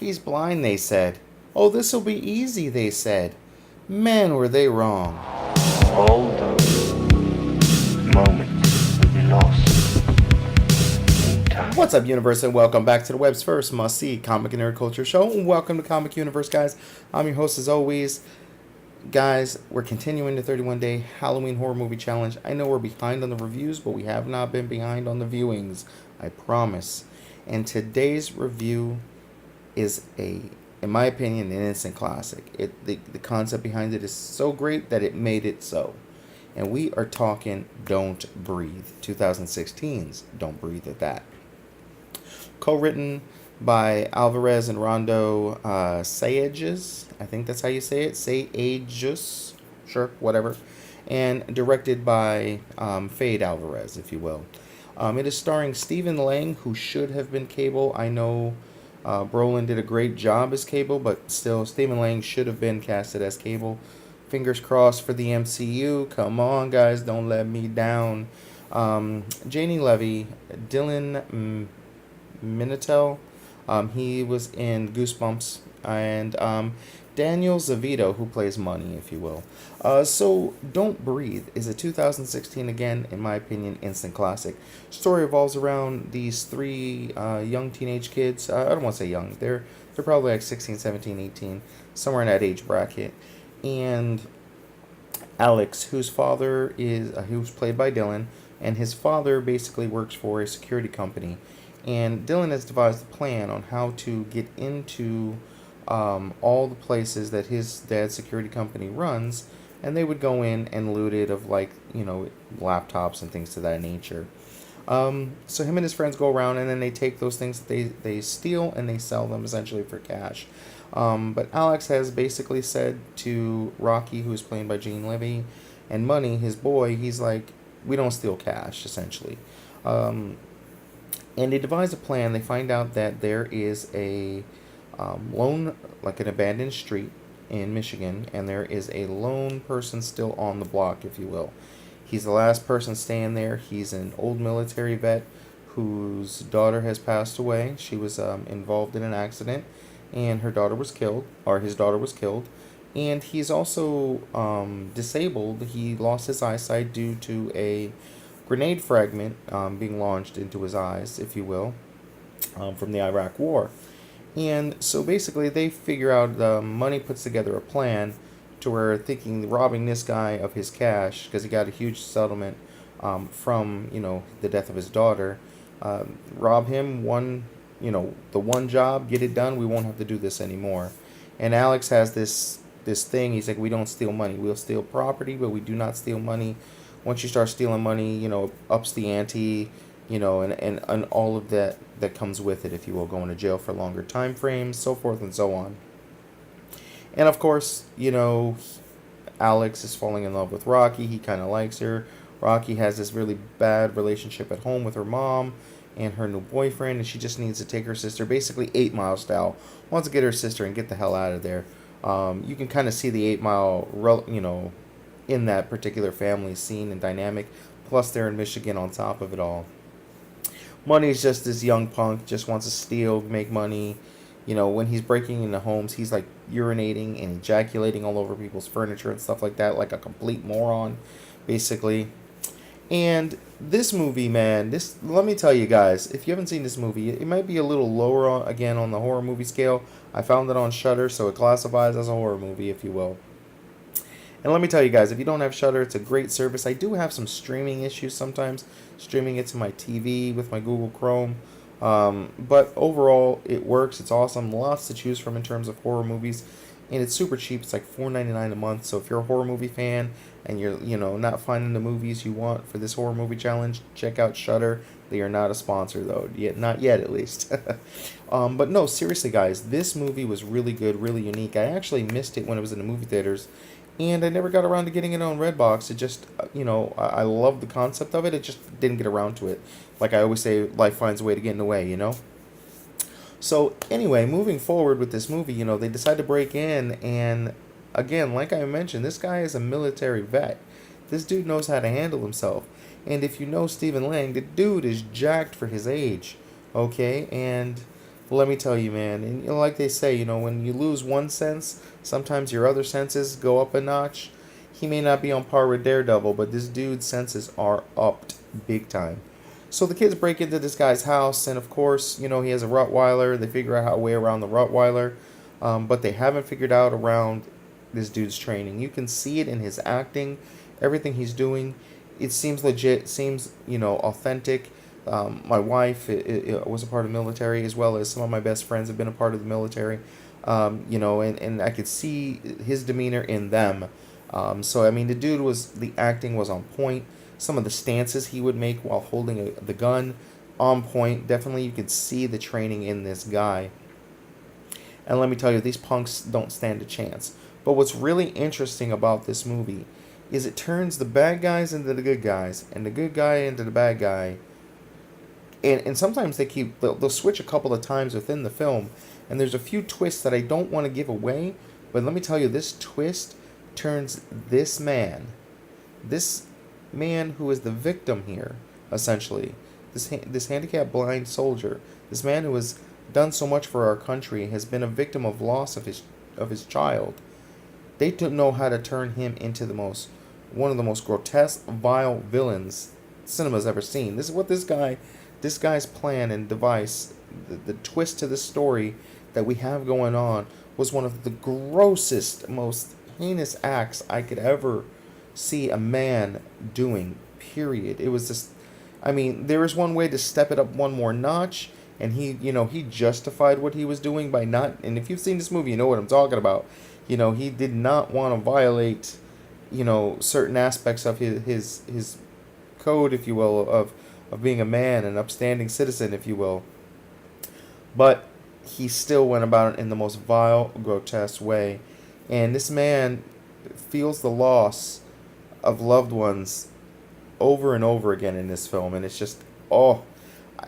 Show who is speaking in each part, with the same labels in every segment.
Speaker 1: He's blind, they said. Oh, this'll be easy, they said. Man, were they wrong.
Speaker 2: All those moments will be lost in time.
Speaker 1: What's up, Universe, and welcome back to the web's first must-see comic and nerd culture show. Welcome to Comic Universe, guys. I'm your host, as always. Guys, we're continuing the 31-day Halloween horror movie challenge. I know we're behind on the reviews, but we have not been behind on the viewings. I promise. And today's review is in my opinion, an instant classic. The concept behind it is so great that it made it so. And we are talking Don't Breathe, 2016's Don't Breathe at that. Co-written by Alvarez and Rondo Sayages. I think that's how you say it. Sayages. Sure, whatever. And directed by Fade Alvarez, if you will. It is starring Stephen Lang, who should have been Cable. I know Brolin did a great job as Cable, but still, Stephen Lang should have been casted as Cable. Fingers crossed for the MCU. Come on, guys, don't let me down. Janie Levy, Dylan Minitel, he was in Goosebumps, and Daniel Zavito, who plays Money, if you will. So, Don't Breathe is a 2016, again, in my opinion, instant classic. Story revolves around these three young teenage kids. I don't want to say young. They're probably like 16, 17, 18, somewhere in that age bracket. And Alex, whose father is, who's played by Dylan, and his father basically works for a security company. And Dylan has devised a plan on how to get into all the places that his dad's security company runs, and they would go in and loot it of, like, you know, laptops and things to that nature. So him and his friends go around, and then they take those things that they steal and they sell them essentially for cash. But Alex has basically said to Rocky, who is played by Gene Levy, and Money, his boy, he's like, we don't steal cash, essentially. And they devise a plan. They find out that there is a lone, like an abandoned street in Michigan, and there is a lone person still on the block, if you will. He's the last person staying there. He's an old military vet whose daughter has passed away. She was involved in an accident, and her daughter was killed, or his daughter was killed. And he's also disabled. He lost his eyesight due to a grenade fragment being launched into his eyes, if you will, from the Iraq War. And so basically they figure out, Money puts together a plan to where, thinking robbing this guy of his cash, because he got a huge settlement from, you know, the death of his daughter, rob him, the one job, get it done, we won't have to do this anymore. And Alex has this thing. He's like, we don't steal money. We'll steal property, but we do not steal money. Once you start stealing money, you know, ups the ante, you know, and all of that comes with it, if you will, going to jail for longer time frames, so forth and so on. And of course, you know, Alex is falling in love with Rocky. He kind of likes her. Rocky has this really bad relationship at home with her mom and her new boyfriend, and she just needs to take her sister, basically 8 Mile style, wants to get her sister and get the hell out of there. You can kind of see the 8 Mile, you know, in that particular family scene and dynamic. Plus, they're in Michigan on top of it all. Money's just this young punk, just wants to steal, make money. You know, when he's breaking into homes, he's like urinating and ejaculating all over people's furniture and stuff like that, like a complete moron, basically. And this movie, man, let me tell you guys, if you haven't seen this movie, it might be a little lower on the horror movie scale. I found it on Shudder, so it classifies as a horror movie, if you will. And let me tell you guys, if you don't have Shudder, it's a great service. I do have some streaming issues sometimes, streaming it to my TV with my Google Chrome. But overall, it works. It's awesome. Lots to choose from in terms of horror movies. And it's super cheap. It's like $4.99 a month. So if you're a horror movie fan and you're, you know, not finding the movies you want for this horror movie challenge, check out Shudder. They are not a sponsor, though. Not yet, at least. But no, seriously, guys, this movie was really good, really unique. I actually missed it when it was in the movie theaters. And I never got around to getting it on Redbox. It just, you know, I love the concept of it. It just didn't get around to it. Like I always say, life finds a way to get in the way, you know? So, anyway, moving forward with this movie, you know, they decide to break in. And, again, like I mentioned, this guy is a military vet. This dude knows how to handle himself. And if you know Stephen Lang, the dude is jacked for his age. Okay? And let me tell you, man, and like they say, when you lose one sense, sometimes your other senses go up a notch. He may not be on par with Daredevil, but this dude's senses are upped big time. So the kids break into this guy's house, and of course, he has a Rottweiler. They figure out how to way around the Rottweiler, but they haven't figured out around this dude's training. You can see it in his acting, everything he's doing. It seems legit, seems, authentic. My wife was a part of the military, as well as some of my best friends have been a part of the military. And I could see his demeanor in them. So, I mean, the acting was on point. Some of the stances he would make while holding the gun, on point. Definitely you could see the training in this guy. And let me tell you, these punks don't stand a chance. But what's really interesting about this movie is it turns the bad guys into the good guys, and the good guy into the bad guy. And sometimes they'll switch a couple of times within the film, and there's a few twists that I don't want to give away, but let me tell you, this twist turns this man who is the victim here, essentially, this handicapped blind soldier, this man who has done so much for our country, has been a victim of loss of his child. They don't know how to turn him into one of the most grotesque, vile villains cinema's ever seen. This is what this guy's plan and device, the twist to this story that we have going on, was one of the grossest, most heinous acts I could ever see a man doing, period. It was just, I mean, there is one way to step it up one more notch, and he justified what he was doing by not, and if you've seen this movie, you know what I'm talking about. He did not want to violate, certain aspects of his code, if you will, of being a man, an upstanding citizen, if you will. But he still went about it in the most vile, grotesque way. And this man feels the loss of loved ones over and over again in this film. And it's just,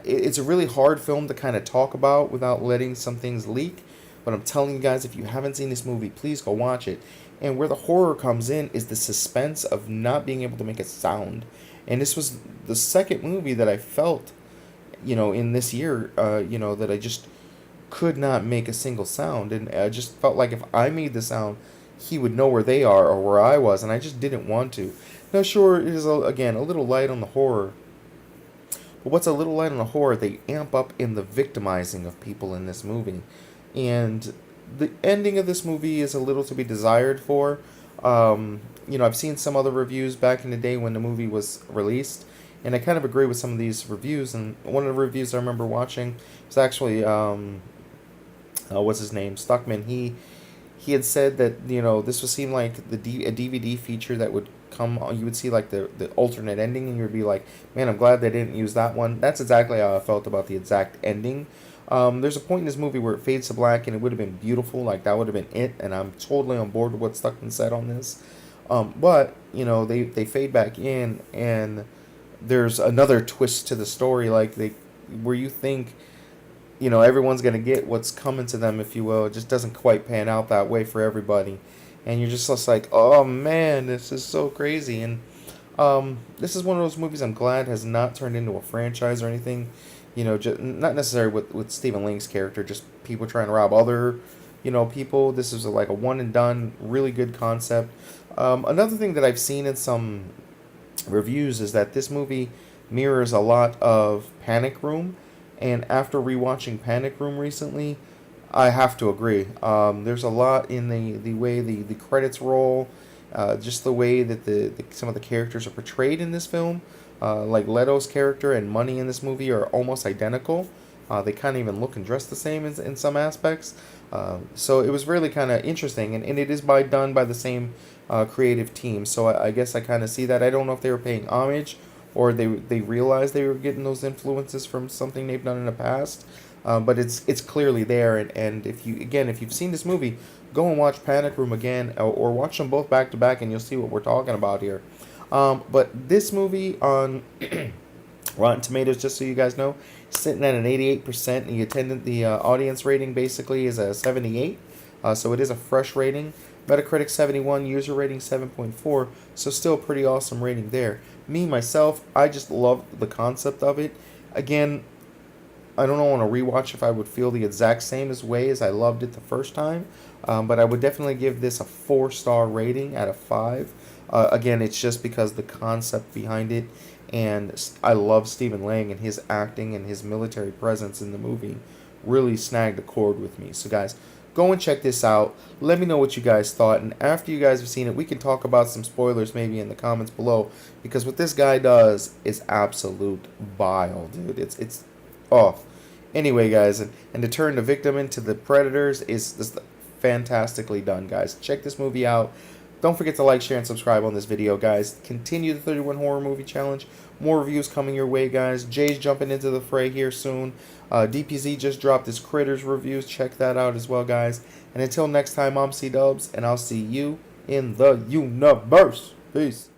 Speaker 1: it's a really hard film to kind of talk about without letting some things leak. But I'm telling you guys, if you haven't seen this movie, please go watch it. And where the horror comes in is the suspense of not being able to make a sound. And this was the second movie that I felt, in this year, that I just could not make a single sound. And I just felt like if I made the sound, he would know where they are or where I was. And I just didn't want to. Now, sure, it is, again, a little light on the horror. But what's a little light on the horror, they amp up in the victimizing of people in this movie. And the ending of this movie is a little to be desired for. I've seen some other reviews back in the day when the movie was released, and I kind of agree with some of these reviews. And one of the reviews I remember watching was actually, what's his name, Stuckman. He had said that, this would seem like a DVD feature that would come, you would see like the alternate ending, and you would be like, man, I'm glad they didn't use that one. That's exactly how I felt about the exact ending. There's a point in this movie where it fades to black, and it would have been beautiful, like that would have been it, and I'm totally on board with what Stuckman said on this. But, they fade back in, and there's another twist to the story, like where you think, everyone's going to get what's coming to them, if you will. It just doesn't quite pan out that way for everybody. And you're just like, oh man, this is so crazy. And this is one of those movies I'm glad has not turned into a franchise or anything. Just, not necessarily with Stephen Lang's character, just people trying to rob other, people. This is like a one and done, really good concept. Another thing that I've seen in some reviews is that this movie mirrors a lot of Panic Room. And after rewatching Panic Room recently, I have to agree. There's a lot in the way the credits roll, just the way that some of the characters are portrayed in this film. Like Leto's character and Money in this movie are almost identical. They kind of even look and dress the same in some aspects. So it was really kind of interesting. And it is done by the same creative team. So I guess I kind of see that. I don't know if they were paying homage or they realized they were getting those influences from something they've done in the past. But it's clearly there. And if you've seen this movie, go and watch Panic Room again, or watch them both back to back, and you'll see what we're talking about here. But this movie on Rotten Tomatoes, just so you guys know, sitting at an 88%. The audience rating basically is a 78. So it is a fresh rating. Metacritic 71, user rating 7.4. So still a pretty awesome rating there. Me, myself, I just love the concept of it. Again, I don't know on a rewatch if I would feel the exact same way as I loved it the first time, but I would definitely give this a 4-star rating out of 5. Again, it's just because the concept behind it, and I love Stephen Lang and his acting and his military presence in the movie really snagged a chord with me. So guys, go and check this out. Let me know what you guys thought, and after you guys have seen it, we can talk about some spoilers maybe in the comments below, because what this guy does is absolute bile, dude. It's oh. Anyway, guys, and to turn the victim into the predators is fantastically done, guys. Check this movie out. Don't forget to like, share, and subscribe on this video, guys. Continue the 31 horror movie challenge. More reviews coming your way, guys. Jay's jumping into the fray here soon. DPZ just dropped his Critters reviews. Check that out as well, guys. And until next time, I'm C-Dubbs, and I'll see you in the universe. Peace.